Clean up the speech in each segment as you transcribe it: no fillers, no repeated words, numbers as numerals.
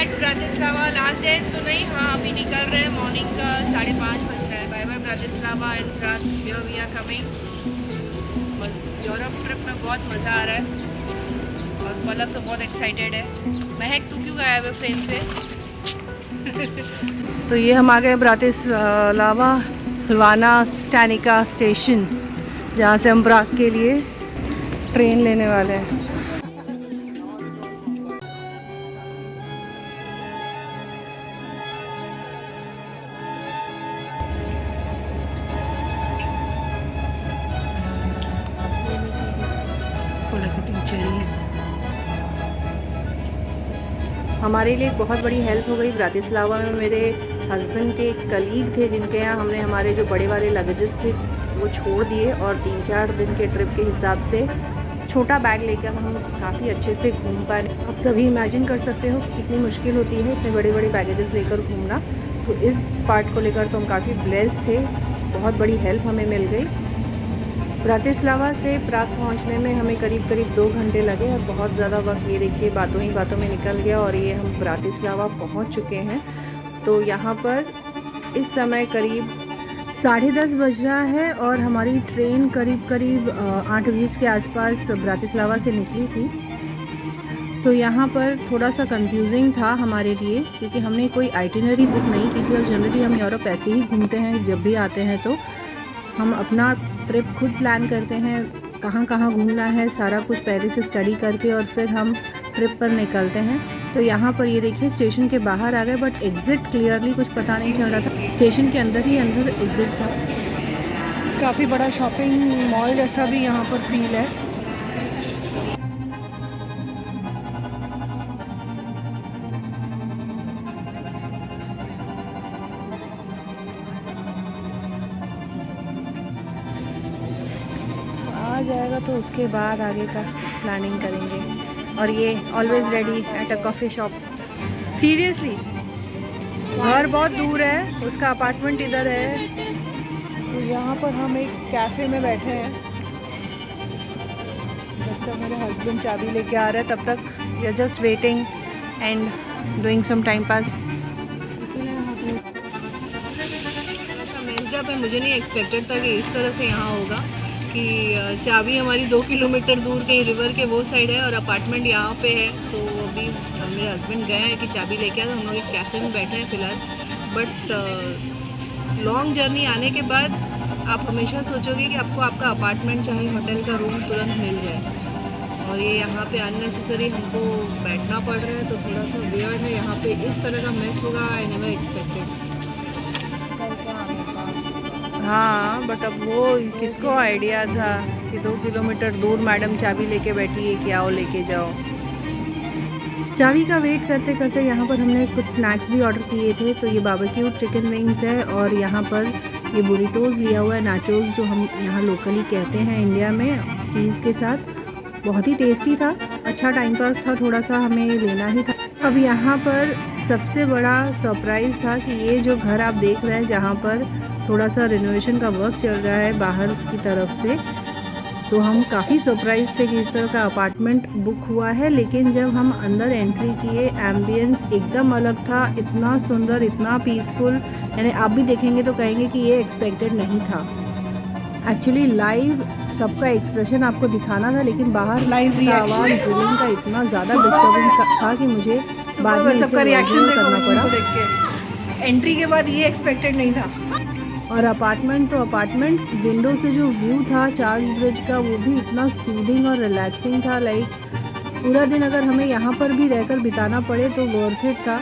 Eight Bratislava. Last day तो नहीं, हाँ अभी निकल रहे हैं, मॉर्निंग का 5:30 बज रहा है। Bye bye Bratislava and here we are coming. Europe trip में बहुत मज़ा आ रहा है और पलक तो बहुत एक्साइटेड है। महक तू क्यों गायब है फ्रेम से? तो ये हम आ गए ब्रातिस्लावा ह्वाना स्टैनिका स्टेशन, जहाँ से हम प्राग के लिए ट्रेन लेने वाले हैं। हमारे लिए एक बहुत बड़ी हेल्प हो गई। ब्रातिस्लावा में मेरे हस्बैंड के एक कलीग थे जिनके यहाँ हमने हमारे जो बड़े वाले लगेजेस थे वो छोड़ दिए और 3-4 दिन के ट्रिप के हिसाब से छोटा बैग लेकर हम काफ़ी अच्छे से घूम पाए। आप सभी इमेजिन कर सकते हो कितनी मुश्किल होती है इतने बड़े बड़े बैगेजेस लेकर घूमना। तो इस पार्ट को लेकर तो हम काफ़ी ब्लेस्ड थे, बहुत बड़ी हेल्प हमें मिल गई। ब्रातिस्लावा से प्राग पहुंचने में हमें करीब 2 घंटे लगे और बहुत ज़्यादा वक्त ये देखिए बातों ही बातों में निकल गया और ये हम ब्रातिस्लावा पहुंच चुके हैं। तो यहाँ पर इस समय करीब 10:30 बज रहा है और हमारी ट्रेन करीब 8:20 के आसपास ब्रातिस्लावा से निकली थी। तो यहाँ पर थोड़ा सा कंफ्यूजिंग था हमारे लिए क्योंकि हमने कोई आइटिनरी बुक नहीं की थी और जनरली हम यूरोप ऐसे ही घूमते हैं, जब भी आते हैं तो हम अपना ट्रिप खुद प्लान करते हैं, कहाँ कहाँ घूमना है सारा कुछ पहले से स्टडी करके और फिर हम ट्रिप पर निकलते हैं। तो यहाँ पर ये देखिए स्टेशन के बाहर आ गए बट एग्ज़िट क्लियरली कुछ पता नहीं चल रहा था। स्टेशन के अंदर ही अंदर एग्ज़िट था। काफ़ी बड़ा शॉपिंग मॉल जैसा भी यहाँ पर फील है। आ जाएगा तो उसके बाद आगे का प्लानिंग करेंगे। और ये always ready at a coffee shop. Seriously घर बहुत दूर है, उसका अपार्टमेंट इधर है। तो यहाँ पर हम एक कैफ़े में बैठे हैं। जब तक मेरे हस्बैंड चाबी लेके आ रहे हैं तब तक we are just waiting and doing some time pass. Messed up है, मुझे नहीं एक्सपेक्टेड था कि इस तरह से यहाँ होगा कि चाबी हमारी 2 किलोमीटर दूर कहीं रिवर के वो साइड है और अपार्टमेंट यहाँ पे है। तो अभी मेरे हस्बैंड गए हैं कि चाबी लेके आए, तो हम लोग एक कैफ़े में बैठे हैं फ़िलहाल। बट लॉन्ग जर्नी आने के बाद आप हमेशा सोचोगे कि आपको आपका अपार्टमेंट चाहे होटल का रूम तुरंत मिल जाए और ये यहाँ पे अननेसेसरी हमको बैठना पड़ रहा है। तो थोड़ा सा वियर्ड है, यहाँ पे इस तरह का मेस होगा आई नेवर एक्सपेक्टेड। हाँ बट अब वो किसको आइडिया था कि 2 किलोमीटर दूर मैडम चाबी लेके बैठी है कि आओ लेके जाओ। चाबी का वेट करते करते यहाँ पर हमने कुछ स्नैक्स भी ऑर्डर किए थे। तो ये बारबेक्यू चिकन विंग्स है और यहाँ पर ये बुरिटोज़ लिया हुआ है, नाचोस जो हम यहाँ लोकली कहते हैं इंडिया में, चीज़ के साथ। बहुत ही टेस्टी था, अच्छा टाइम पास था, थोड़ा सा हमें लेना ही था। अब यहाँ पर सबसे बड़ा सरप्राइज़ था कि ये जो घर आप देख रहे हैं जहाँ पर थोड़ा सा रिनोवेशन का वर्क चल रहा है बाहर की तरफ से, तो हम काफ़ी सरप्राइज थे कि इस तरह का अपार्टमेंट बुक हुआ है। लेकिन जब हम अंदर एंट्री किए एम्बियंस एकदम अलग था, इतना सुंदर, इतना पीसफुल, यानी आप भी देखेंगे तो कहेंगे कि ये एक्सपेक्टेड नहीं था। एक्चुअली लाइव सबका एक्सप्रेशन आपको दिखाना था लेकिन बाहर लाइव आवाज़ ड्रिलिंग का इतना ज़्यादा डिस्टर्बिंग था कि मुझे बाद में सबका रिएक्शन करना पड़ा। एंट्री के बाद ये एक्सपेक्टेड नहीं था। और अपार्टमेंट तो अपार्टमेंट, विंडो से जो व्यू था चार्ल्स ब्रिज का वो भी इतना सूदिंग और रिलैक्सिंग था। लाइक पूरा दिन अगर हमें यहाँ पर भी रहकर बिताना पड़े तो वर्थ इट था।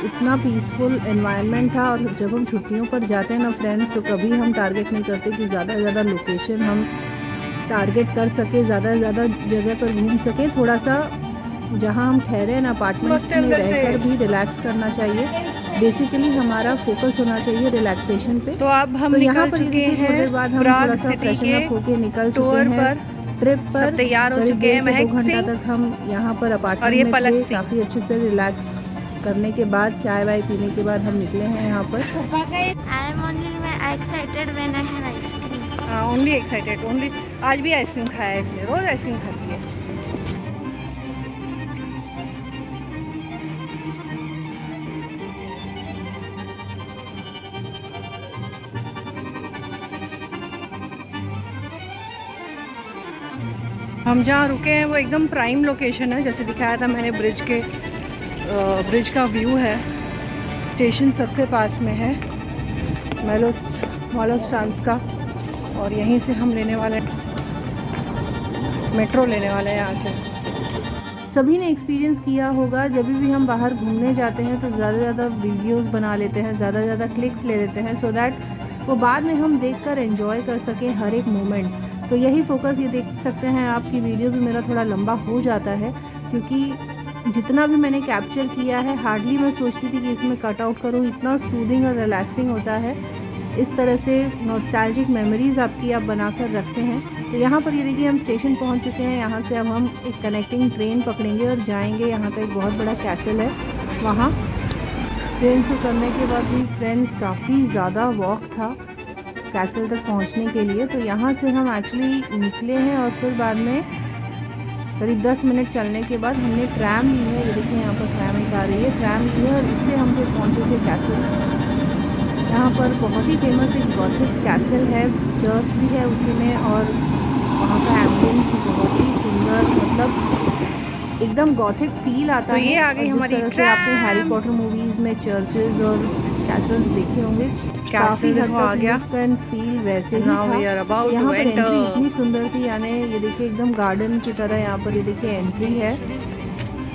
इतना पीसफुल एनवायरनमेंट था। और जब हम छुट्टियों पर जाते हैं ना फ्रेंड्स, तो कभी हम टारगेट नहीं करते कि ज़्यादा से ज़्यादा लोकेशन हम टारगेट कर सके, ज़्यादा से ज़्यादा जगह पर घूम सके। थोड़ा सा जहाँ हम ठहरे हैं ना अपार्टमेंट में रहकर भी रिलैक्स करना चाहिए। बेसिकली हमारा फोकस होना चाहिए रिलैक्सेशन पे। तो अब हम निकल चुके हैं प्राग सिटी के होके निकल टूर पर, ट्रिप पर तैयार हो चुके हैं। 2 घंटा तक हम यहाँ पर अपार्टमेंट में थे, काफ़ी अच्छे से रिलैक्स करने के बाद, चाय वाय पीने के बाद हम निकले हैं यहाँ पर। ओनली एक्साइटेड, ओनली आज भी आइसक्रीम खाया है इसने, रोज़ आइसक्रीम खाती है। हम जहाँ रुके हैं वो एकदम प्राइम लोकेशन है, जैसे दिखाया था मैंने ब्रिज का व्यू है। स्टेशन सबसे पास में है मॉलोस्टांस का, और यहीं से हम लेने वाले मेट्रो लेने वाले हैं यहाँ से। सभी ने एक्सपीरियंस किया होगा, जब भी हम बाहर घूमने जाते हैं तो ज़्यादा से ज़्यादा वीडियोस बना लेते हैं, ज़्यादा से ज़्यादा क्लिक्स ले लेते हैं, सो दैट वो बाद में हम देखकर एंजॉय कर सकें हर एक मोमेंट। तो यही फोकस, ये देख सकते हैं आपकी वीडियो भी मेरा थोड़ा लंबा हो जाता है, क्योंकि जितना भी मैंने कैप्चर किया है हार्डली मैं सोचती थी कि इसमें कट आउट करूँ। इतना सूदिंग और रिलैक्सिंग होता है, इस तरह से नॉस्टैल्जिक मेमोरीज़ आपकी आप बनाकर रखते हैं। तो यहाँ पर ये देखिए हम स्टेशन पहुँच चुके हैं। यहाँ से अब हम एक कनेक्टिंग ट्रेन पकड़ेंगे और जाएंगे। यहाँ पे एक बहुत बड़ा कैसल है, वहाँ ट्रेन से उतरने के बाद भी फ्रेंड्स काफ़ी ज़्यादा वॉक था कैसल तक पहुँचने के लिए। तो यहाँ से हम एक्चुअली निकले हैं और फिर बाद में करीब 10 मिनट चलने के बाद हमने ट्रैम ली है। ये देखिए यहाँ पर ट्रैम एक आ रही है, ट्रैम ली है और इससे हम फिर पहुँचे थे कैसल। यहाँ पर बहुत ही फेमस एक गॉथिक कैसल है, चर्च भी है उसी में, और वहाँ का एम्बियंस भी बहुत ही सुंदर, मतलब एकदम गॉथिक फील आता है। तो ये आ गई हमारी ट्रैम। आपने हैरी पॉटर मूवीज़ में चर्चेज और कैसल्स देखे होंगे, काफ़ी हद तक लुक एंड फील वैसे ही था। यहाँ पर एंट्री इतनी सुंदर थी, यानी ये देखिए एकदम गार्डन की तरह यहाँ पर ये देखिए एंट्री है।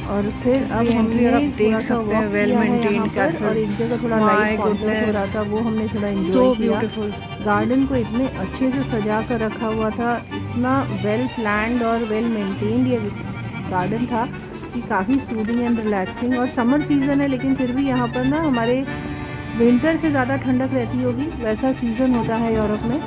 और फिर अब हमने देख सकते हैं वेल मेंटेन्ड कैसल, और एक जगह थोड़ा लाइव कॉन्सर्ट हो रहा था, वो हमने थोड़ा एंजॉय किया। गार्डन को इतने अच्छे से सजा कर रखा हुआ था, इतना वेल प्लान्ड और वेल मेंटेन्ड ये गार्डन था कि काफ़ी सूदिंग एंड रिलैक्सिंग। और समर सीज़न है लेकिन फिर भी यहाँ पर ना हमारे विंटर से ज़्यादा ठंडक रहती होगी, वैसा सीज़न होता है यूरोप में।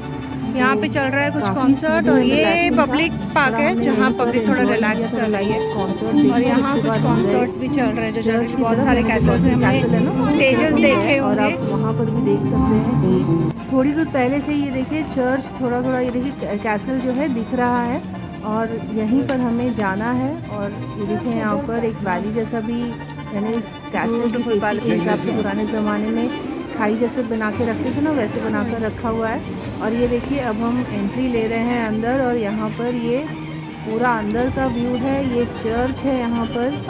यहाँ पे चल रहा है कुछ कॉन्सर्ट, और ये पब्लिक पार्क है जहाँ पब्लिक थोड़ा रिलैक्स कर रही है। और यहाँ कुछ कॉन्सर्ट्स भी चल रहे हैं, जो चर्च बहुत सारे कैसल्स हैं, हमने स्टेजेस देखे होंगे। और आप वहाँ पर भी देख सकते हैं कि थोड़ी दूर पहले से ये देखिए चर्च थोड़ा थोड़ा ये देखिए कैसल जो है दिख रहा है, और यहीं पर हमें जाना है। और ये देखिए यहाँ पर एक वैली जैसा भी, यानी कैसल की फुटबॉल के हिसाब से पुराने ज़माने में खाई जैसे बना के रखते थे ना, वैसे बनाकर रखा हुआ है। और ये देखिए अब हम एंट्री ले रहे हैं अंदर, और यहाँ पर ये पूरा अंदर का व्यू है। ये चर्च है, यहाँ पर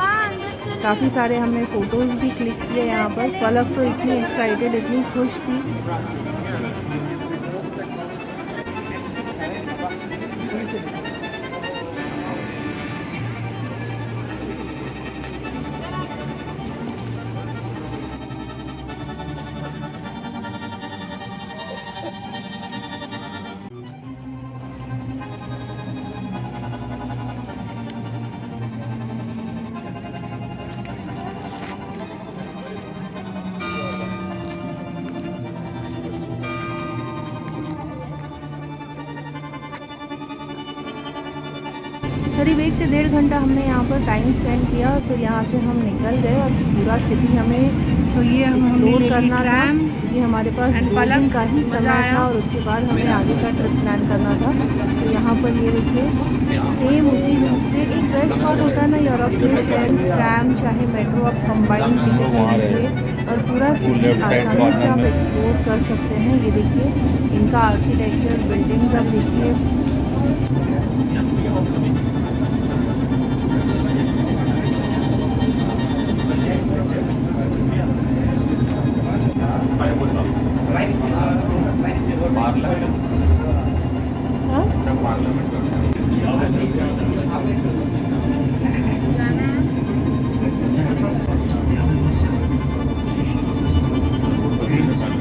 काफ़ी सारे हमने फ़ोटोज़ भी क्लिक किए यहाँ पर। पलक तो इतनी एक्साइटेड, इतनी खुश थी। करीब 1 से 1.5 घंटा हमने यहाँ पर टाइम स्पेंड किया, और फिर यहाँ से हम निकल गए। और पूरा सिटी हमें तो ये एक्सप्लोर करना था, क्योंकि हमारे पास 2 दिन का ही समय था, और उसके बाद हमें आगे का ट्रिप प्लान करना था। तो यहाँ पर ये देखिए सेम उसी रूप से एक बेस्ट स्पॉट होता है ना यूरोप में, फ्रेंड्स ट्रैम चाहे मेट्रो, आप कंबाइंड टिकट ले लीजिए और पूरा सिटी आसानी से आप एक्सप्लोर कर सकते हैं। ये देखिए इनका आर्किटेक्चर, बिल्डिंग्स आप देखिए।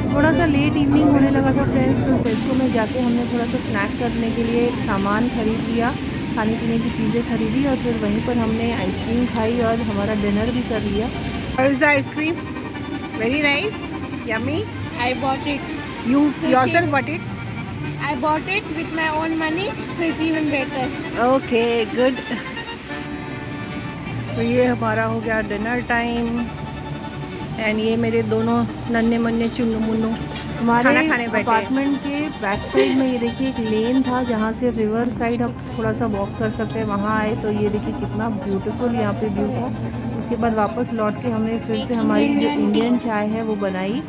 थोड़ा सा लेट इवनिंग होने लगा था फ्रेंड्स, तो टेस्को में जाके हमने थोड़ा सा स्नैक करने के लिए सामान खरीद लिया, खाने पीने की चीज़ें खरीदी, और फिर वहीं पर हमने आइसक्रीम खाई और हमारा डिनर भी कर लिया। How is the ice cream? Very nice, yummy. I bought it. You yourself bought it? I bought it with my own money, so it's even better. Okay, good. तो ये हमारा हो गया डिनर टाइम, एंड ये मेरे दोनों नन्हे मुन्ने चुन्नू मुन्नू हमारे अपार्टमेंट के बैक साइड में ये देखिए एक लेन था जहाँ से रिवर साइड आप थोड़ा सा वॉक कर सकते हैं। वहाँ आए तो ये देखिए कितना ब्यूटीफुल यहाँ पे व्यू था। उसके बाद वापस लौट के हमने फिर से हमारी जो इंडियन चाय है वो बनाई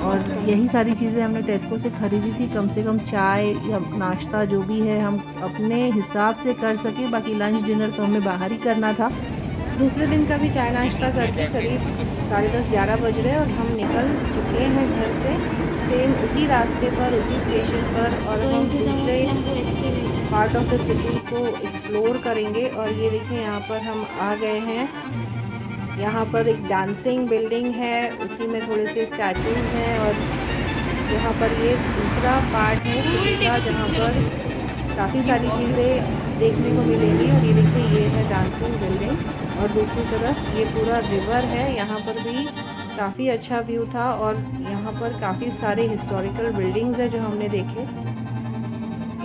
और यही सारी चीज़ें हमने टेस्को से ख़रीदी थी। कम से कम चाय या नाश्ता जो भी है हम अपने हिसाब से कर सके, बाकी लंच डिनर तो हमें बाहर ही करना था। दूसरे दिन का भी चाय नाश्ता करके करीब 10:30-11 बज रहे और हम निकल चुके हैं घर से, सेम उसी रास्ते पर, उसी स्टेशन पर, और हम दूसरे पार्ट ऑफ द सिटी को एक्सप्लोर करेंगे। और ये देखिए यहाँ पर हम आ गए हैं। यहाँ पर एक डांसिंग बिल्डिंग है, उसी में थोड़े से स्टैचूज हैं और यहाँ पर ये दूसरा पार्ट है सिटी का जहाँ पर काफ़ी सारी चीज़ें देखने को मिलेंगी। और ये देखिए ये है डांसिंग बिल्डिंग और दूसरी तरफ ये पूरा रिवर है। यहाँ पर भी काफ़ी अच्छा व्यू था और यहाँ पर काफ़ी सारे हिस्टोरिकल बिल्डिंग्स हैं जो हमने देखे।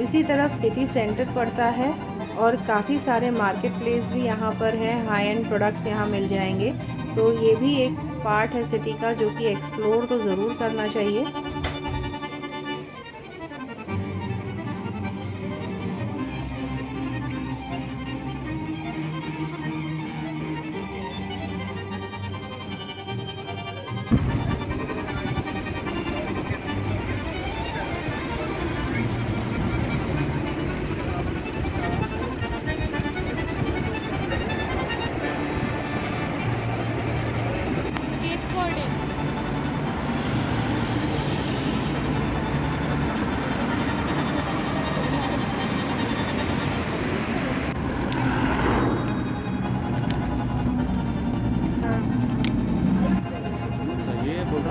इसी तरफ सिटी सेंटर पड़ता है और काफ़ी सारे मार्केट प्लेस भी यहाँ पर हैं, हाई एंड प्रोडक्ट्स यहाँ मिल जाएंगे। तो ये भी एक पार्ट है सिटी का जो कि एक्सप्लोर तो ज़रूर करना चाहिए।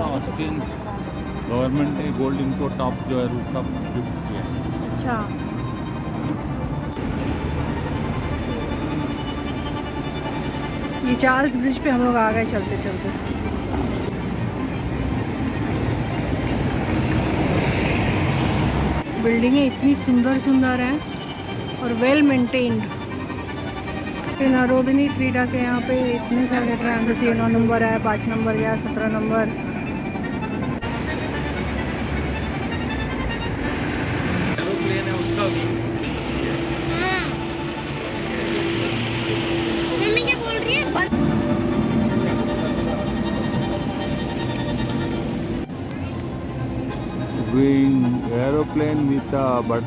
ऑस्ट्रियन गवर्नमेंट ने गोल्ड इनको टॉप जो है रूफ टॉप गिफ्ट किया है। अच्छा, ये चार्ल्स ब्रिज पे हम लोग आ गए चलते चलते। बिल्डिंगें इतनी सुंदर सुंदर हैं और वेल मेंटेन्ड। नारोदिनी ट्रीडा के यहाँ पे इतने सारे ट्राम, जैसे 9 नंबर है, 5 नंबर या 17 नंबर। एरोप्लेन है उसका भी। मम्मी क्या बोल रही है? एरोप्लेन with but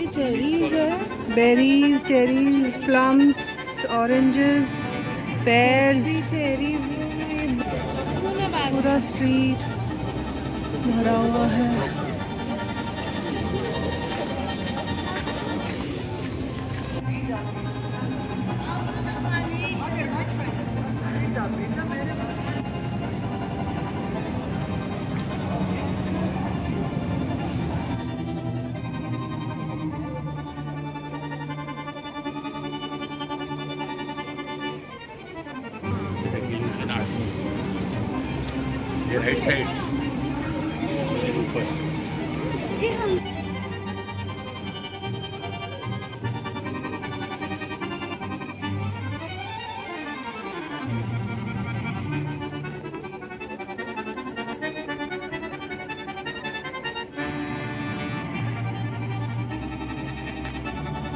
चेरीज है, berries, cherries, plums, oranges, pairs. Cherries पूरा स्ट्रीट भरा हुआ है। ये राइट साइड ऊपर।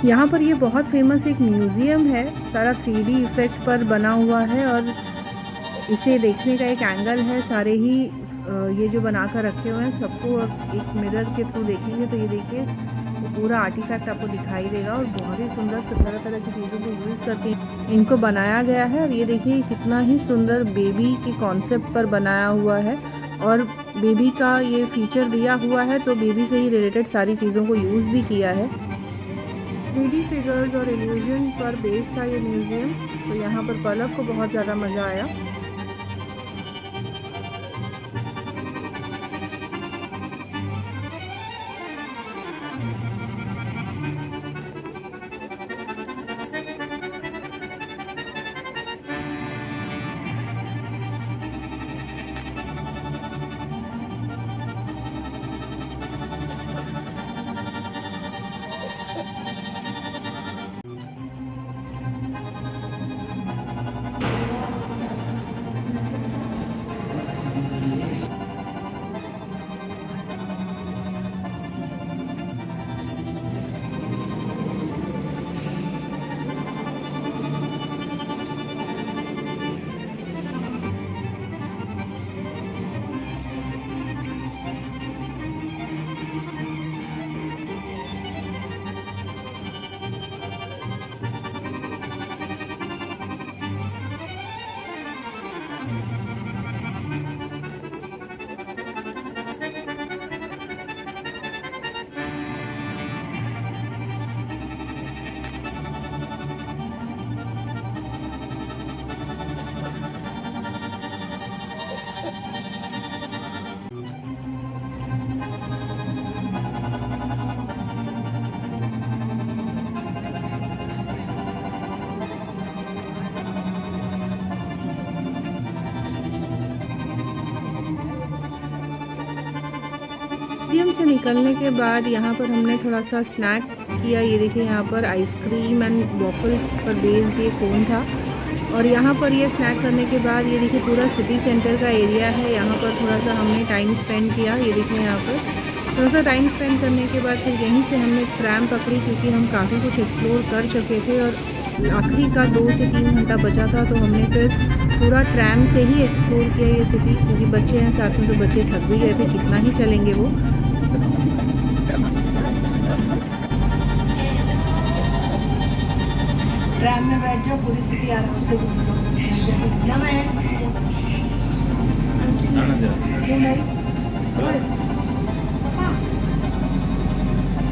यहाँ पर ये बहुत फेमस एक म्यूज़ियम है, सारा 3D इफ़ेक्ट पर बना हुआ है और इसे देखने का एक एंगल है। सारे ही ये जो बना कर रखे हुए हैं सबको एक मिरर के थ्रू देखेंगे तो ये देखिए पूरा आर्टिफैक्ट आपको दिखाई देगा और बहुत ही सुंदर से तरह तरह की चीज़ों को यूज़ करके इनको बनाया गया है। और ये देखिए कितना ही सुंदर बेबी के कॉन्सेप्ट पर बनाया हुआ है और बेबी का ये फीचर दिया हुआ है, तो बेबी से ही रिलेटेड सारी चीज़ों को यूज़ भी किया है। 3D फिगर्स और इल्यूजन पर बेस्ड था ये म्यूज़ियम, तो यहाँ पर पलक को बहुत ज़्यादा मज़ा आया। म्यूज़ियम से निकलने के बाद यहाँ पर हमने थोड़ा सा स्नैक किया। ये देखिए यहाँ पर आइसक्रीम एंड वॉफल पर बेस्ड ये कोन था। और यहाँ पर ये स्नैक करने के बाद ये देखिए पूरा सिटी सेंटर का एरिया है। यहाँ पर थोड़ा सा हमने टाइम स्पेंड किया। ये देखिए यहाँ पर थोड़ा सा टाइम स्पेंड करने के बाद फिर यहीं से हमने ट्रैम पकड़ी, क्योंकि हम काफ़ी कुछ एक्सप्लोर कर चुके थे और आखिरी का 2 से 3 घंटा बचा था। तो हमने फिर पूरा ट्रैम से ही एक्सप्लोर किया ये सिटी, क्योंकि बच्चे हैं साथ में तो बच्चे थक भी गए थे, कितना ही चलेंगे वो। ट्रैम में बैठ जाओ, पूरी सिटी आराम से घूम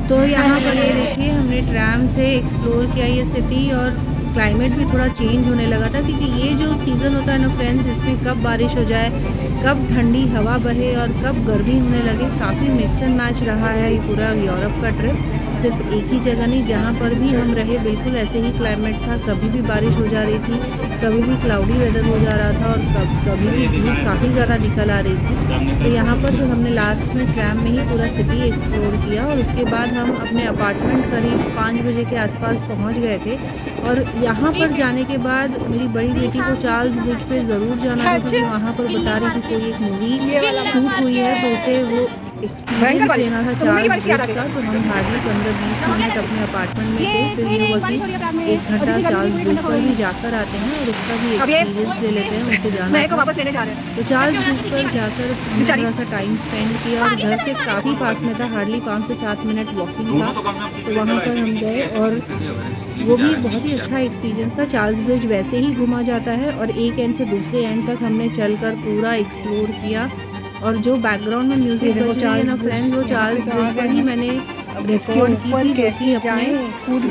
तो यहाँ पर ये देखिए हमने ट्रैम से एक्सप्लोर किया ये सिटी। और क्लाइमेट भी थोड़ा चेंज होने लगा था, क्योंकि ये जो सीज़न होता है ना फ्रेंड्स, इसमें कब बारिश हो जाए, कब ठंडी हवा बहे और कब गर्मी होने लगे। काफ़ी मिक्स एंड मैच रहा है ये पूरा यूरोप का ट्रिप। सिर्फ एक ही जगह नहीं, जहाँ पर भी हम रहे बिल्कुल ऐसे ही क्लाइमेट था। कभी भी बारिश हो जा रही थी, कभी भी क्लाउडी वेदर हो जा रहा था, और कभी भी धूप काफ़ी ज़्यादा निकल आ रही थी। तो यहाँ पर फिर हमने लास्ट में ट्रैम में ही पूरा सिटी एक्सप्लोर किया। और उसके बाद हम अपने अपार्टमेंट करीब 5 बजे के आसपास पहुँच गए थे। और यहाँ पर जाने के बाद मेरी बड़ी बेटी को चार्ल्स ब्रिज पे ज़रूर जाना था, क्योंकि वहाँ पर बता रही थी कोई एक मूवी शूट हुई है, तो उसे वो एक्सपीरियंस लेना था चार्ल्स ब्रिज का। तो हम हार्डली 15-20 मिनट अपने अपार्टमेंट में थे, फिर ये वही 1 घंटा चार्ल्स ब्रिज पर भी जाकर आते हैं और उसका भी एक्सपीरियंस ले लेते हैं, उसे जाना है। तो चार्ल्स ब्रिज पर जाकर हमने थोड़ा सा टाइम स्पेंड किया और घर से काफ़ी पास में था, हार्डली 5 से 7 मिनट वॉकिंग था। तो वहाँ पर हम गए और वो भी बहुत ही अच्छा एक्सपीरियंस था। चार्ल्स ब्रिज वैसे ही घुमा जाता है और एक एंड से दूसरे एंड तक हमने चलकर पूरा एक्सप्लोर किया। और जो बैकग्राउंड में म्यूजिक बज रही है ना फ्रेंड्स, वो चार्ल्स ब्रिज पर ही मैंने रिकॉर्ड की थी, जो कि अपने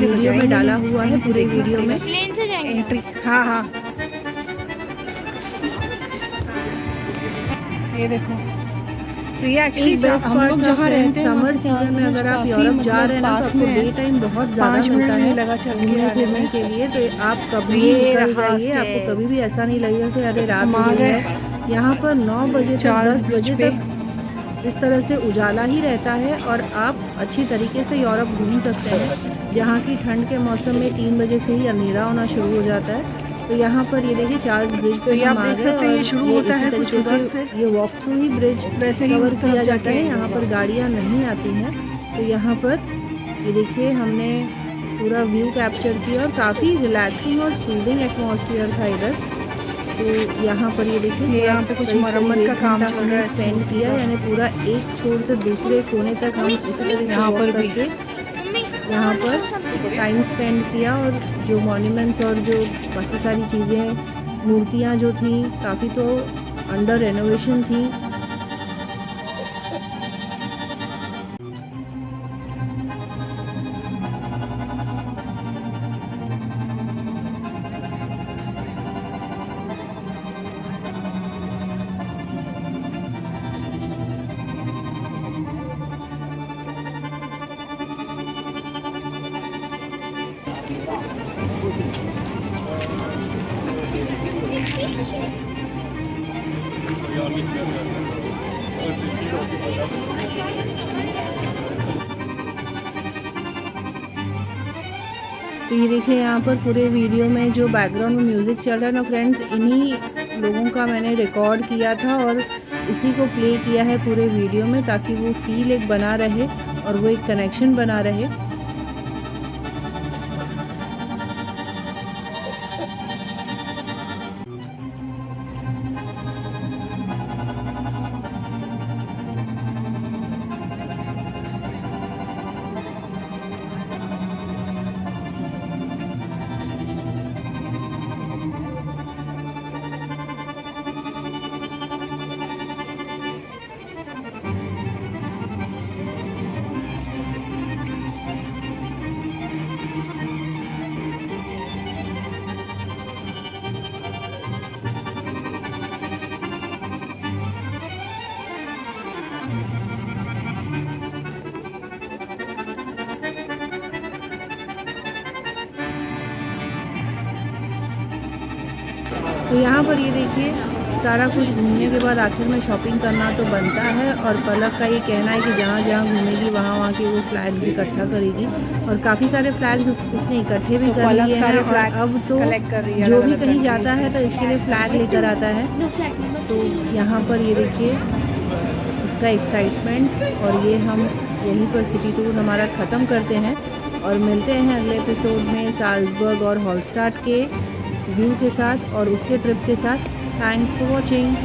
वीडियो में डाला हुआ है, पूरे वीडियो में। प्लेन से जाएंगे। हाँ हाँ, ये देखो। तो ये एक्चुअली हम लोग जहाँ रहते हैं समर सीजन में अगर आप यूरोप जा रहे हैं ना, तो आपको डे टाइम बहुत ज़्यादा मिलता है घूमने फिरने के लिए। तो आप कभी भी निकल जाइए, आपको कभी भी ऐसा नहीं लगेगा कि अरे रात हो गई है। यहाँ पर 9 बजे तक 10 बजे तक इस तरह से उजाला ही रहता है और आप अच्छी तरीके से यूरोप घूम सकते हैं, जहाँ की ठंड के मौसम में 3 बजे से ही अंधेरा होना शुरू हो जाता है। तो यहाँ पर ये देखिए चार्ल्स ब्रिज पे हम आ गए और ये शुरू होता है कुछ उधर से, ये वॉक थ्रू ही ब्रिज वैसे ही कवर किया जाता है। यहाँ पर गाड़ियाँ नहीं आती हैं। तो यहाँ पर ये देखिए हमने पूरा व्यू कैप्चर किया और काफ़ी रिलैक्सिंग और सूदिंग एटमॉस्फेयर था इधर। तो यहाँ पर ये देखिए यहाँ पे कुछ मरम्मत का काम चल रहा है, स्पेंड किया, यानी पूरा एक छोर से दूसरे कोने तक हम इसी तरह यहाँ पर करके यहाँ पर टाइम स्पेंड किया। और जो मॉन्यूमेंट्स और जो बाकी सारी चीज़ें, मूर्तियाँ जो थी काफ़ी तो अंडर रेनोवेशन थी। तो ये देखिए यहाँ पर पूरे वीडियो में जो बैकग्राउंड में म्यूज़िक चल रहा है ना फ्रेंड्स, इन्हीं लोगों का मैंने रिकॉर्ड किया था और इसी को प्ले किया है पूरे वीडियो में, ताकि वो फील एक बना रहे और वो एक कनेक्शन बना रहे। तो यहाँ पर ये देखिए सारा कुछ घूमने के बाद आखिर में शॉपिंग करना तो बनता है। और पलक का ये कहना है कि जहाँ जहाँ घूमेगी वहाँ की वो फ्लैग्स इकट्ठा करेगी और काफ़ी सारे फ्लैग्स उसने इकट्ठे भी कर लिए हैं। और अब तो जो भी कहीं जाता है तो इसके लिए फ्लैग लेकर आता है। No flag number तो यहाँ पर ये देखिए उसका एक्साइटमेंट। और ये हम यहीं पर सिटी टूर हमारा ख़त्म करते हैं और मिलते हैं अगले एपिसोड में साल्जबर्ग और हॉलस्टाट के व्यू के साथ और उसके ट्रिप के साथ। Thanks for watching.